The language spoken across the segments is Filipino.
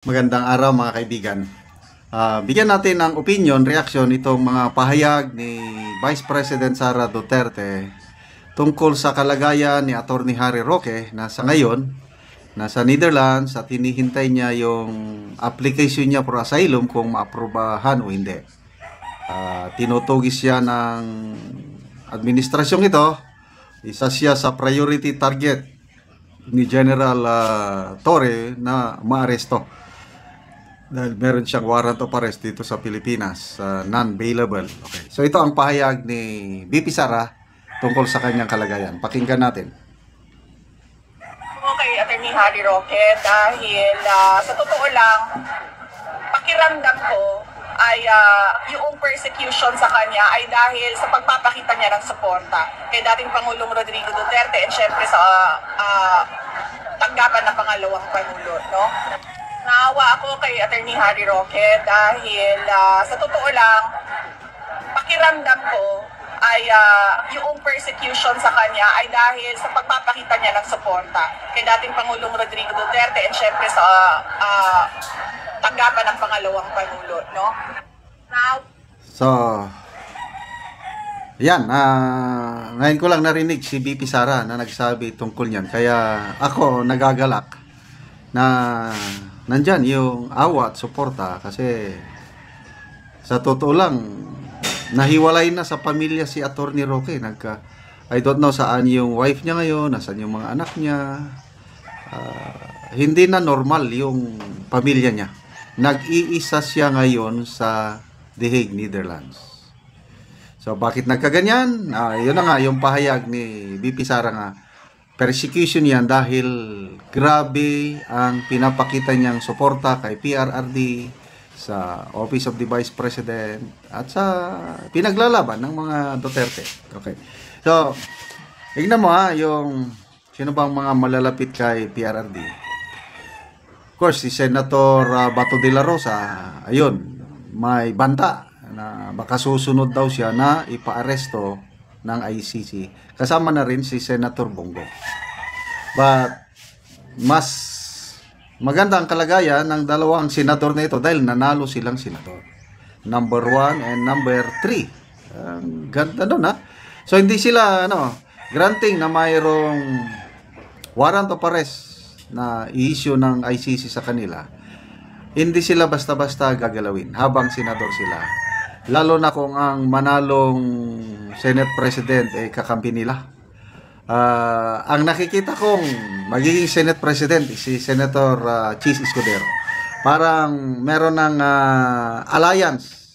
Magandang araw mga kaibigan. Bigyan natin ng opinion, reaction itong mga pahayag ni Vice President Sara Duterte tungkol sa kalagayan ni Atty. Harry Roque na sa ngayon nasa Netherlands at hinihintay niya yung application niya for asylum kung maaprubahan o hindi. Tinutugis siya ng administrasyong ito. Isa siya sa priority target ni General Torre na maaresto. Dahil meron siyang warrant of arrest dito sa Pilipinas, non-bailable. Okay. So ito ang pahayag ni VP Sara tungkol sa kanyang kalagayan. Pakinggan natin. Kay Atty. Harry Roque dahil sa totoo lang, pakiramdam ko ay yung persecution sa kanya ay dahil sa pagpapakita niya ng suporta kay dating Pangulong Rodrigo Duterte and syempre sa tanggapan ng pangalawang Pangulo, no? Naawa ako kay Atty. Harry Roque dahil sa totoo lang, pakiramdam ko ay yung persecution sa kanya ay dahil sa pagpapakita niya ng suporta kay dating Pangulong Rodrigo Duterte and syempre sa tanggapan ng pangalawang Pangulo, no? So, yan, ngayon ko lang narinig si VP Sara na nagsabi tungkol niyan. Kaya ako nagagalak na nandyan yung awa at suporta kasi sa totoo lang nahiwalay na sa pamilya si Atty. Roque. I don't know saan yung wife niya ngayon, nasaan yung mga anak niya. Hindi na normal yung pamilya niya. Nag-iisa siya ngayon sa The Hague, Netherlands. So bakit nagkaganyan? Yun na nga yung pahayag ni VP Sara nga. Persecution yan dahil grabe ang pinapakita niyang suporta kay PRRD, sa Office of the Vice President, at sa pinaglalaban ng mga Duterte. Okay. So, tignan mo yung sino bang mga malalapit kay PRRD. Of course, si Senator Bato de la Rosa, ayun, may banta na baka susunod daw siya na ipaaresto ng ICC. Kasama na rin si Senator Bongo. But mas maganda ang kalagayan ng dalawang senador na ito dahil nanalo silang senador. Number 1 and number 3. Ganda nun So hindi sila granting na mayroong warrant of arrest na i-issue ng ICC sa kanila. Hindi sila basta-basta gagalawin habang senador sila. Lalo na kung ang manalong Senate President kakampi nila. Ang nakikita kong magiging Senate President si Senator Chis Escudero. Parang meron ng alliance.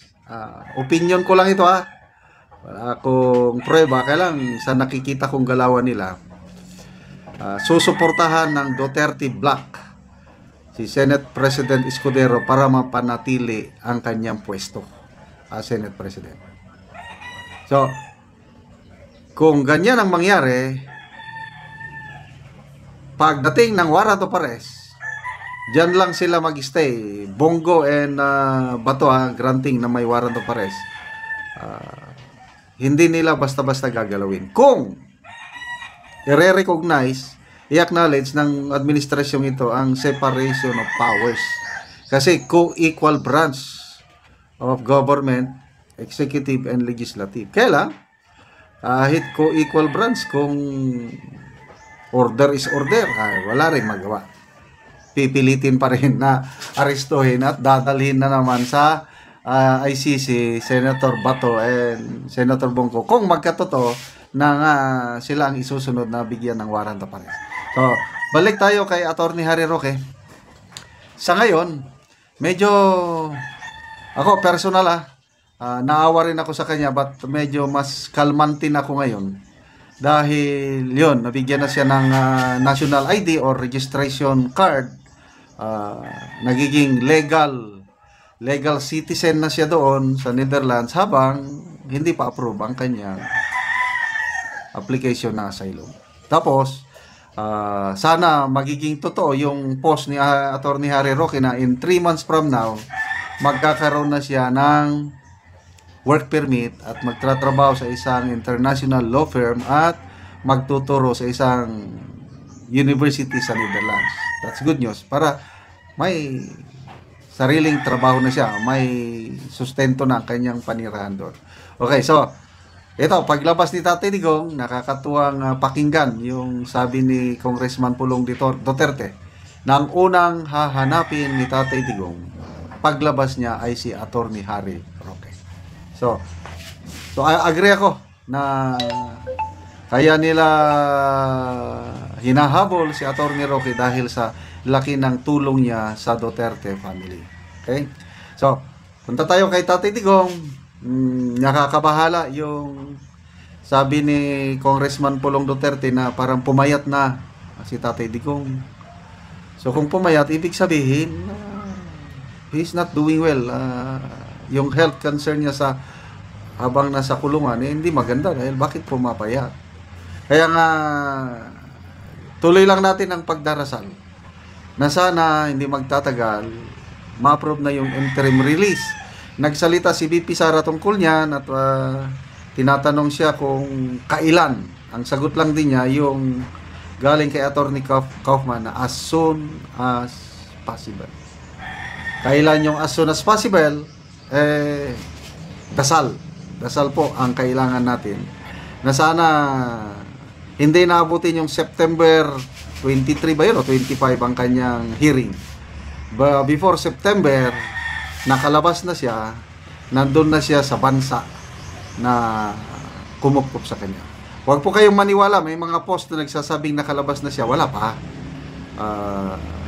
Opinion ko lang ito Wala akong prueba. Kailang sa nakikita kong galawan nila, susuportahan ng Duterte Black si Senate President Escudero para mapanatili ang kanyang pwesto as Senate President. So, kung ganyan ang mangyari, pagdating ng warrant of arrest, dyan lang sila mag-stay. Bongo and Bato granting na may warrant of arrest. Hindi nila basta-basta gagalawin. Kung i-recognize, i-acknowledge ng administrasyong ito ang separation of powers. Kasi co-equal branch of government, executive and legislative. Kaya kahit co-equal branch, kung order is order, wala rin magawa. Pipilitin pa rin na arestuhin at dadalhin na naman sa ICC Senator Bato and Senator Bongo kung magkatotoo na sila ang isusunod na bigyan ng warrant of arrest. So, balik tayo kay Atty. Harry Roque. Sa ngayon, medyo ako personal naawa rin ako sa kanya, but medyo mas kalmantin ako ngayon dahil yun, nabigyan na siya ng national ID or registration card. Nagiging legal citizen na siya doon sa Netherlands habang hindi pa approve ang kanyang application na asylum. Tapos sana magiging totoo yung post ni Atty. Harry Roque na in 3 months from now magkakaroon na siya ng work permit at magtatrabaho sa isang international law firm at magtuturo sa isang university sa Netherlands. That's good news para may sariling trabaho na siya, may sustento na ang kanyang panirahan doon. Okay, so ito, paglabas ni Tatay Digong, nakakatuwang pakinggan yung sabi ni Congressman Pulong Duterte na ang unang hahanapin ni Tatay Digong paglabas niya ay si Attorney Harry Roque. So agree ako na kaya nila hinahabol si Attorney Roque dahil sa laki ng tulong niya sa Duterte family. Okay? So, punta tayo kay Tatay Digong. Nakakabahala yung sabi ni Congressman Pulong Duterte na parang pumayat na si Tatay Digong. So, kung pumayat, ibig sabihin, he's not doing well. Yung health concern niya sa habang nasa kulungan, hindi maganda dahil bakit pumapayat? Kaya nga, tuloy lang natin ang pagdarasal na sana hindi magtatagal, ma-approve na yung interim release. Nagsalita si VP Sara tungkol niyan at tinatanong siya kung kailan. Ang sagot lang din niya yung galing kay Attorney Kaufman na as soon as possible. Kailan yung as soon as possible? Dasal po ang kailangan natin na sana hindi naabutin yung September 23 ba yun o 25 ang kanyang hearing. Before September, nakalabas na siya, nandun na siya sa bansa na kumupkup sa kanya. Huwag po kayong maniwala, may mga post na nagsasabing nakalabas na siya, wala pa.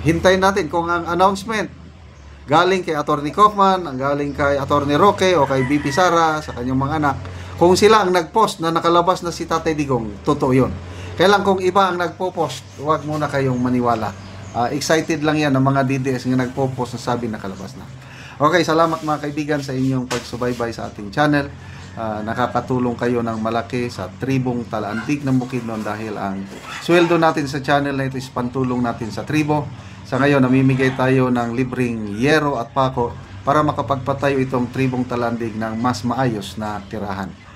Hintayin natin kung ang announcement galing kay Attorney Kaufman, ang galing kay Attorney Roque o kay VP Sara sa kanyang mga anak, kung sila ang nagpost na nakalabas na si Tatay Digong, totoo yun. Kaya lang kung iba ang nagpo-post, huwag muna kayong maniwala. Excited lang yan ng mga DDS na nagpo-post na sabi nakalabas na. Okay, salamat mga kaibigan sa inyong pagsubaybay sa ating channel. Nakakatulong kayo ng malaki sa tribong Talaantig ng Bukidnon dahil ang sweldo natin sa channel na ito is pantulong natin sa tribo. Sa ngayon, namimigay tayo ng libreng yero at pako para makapagpatayo itong tribong Talandig ng mas maayos na tirahan.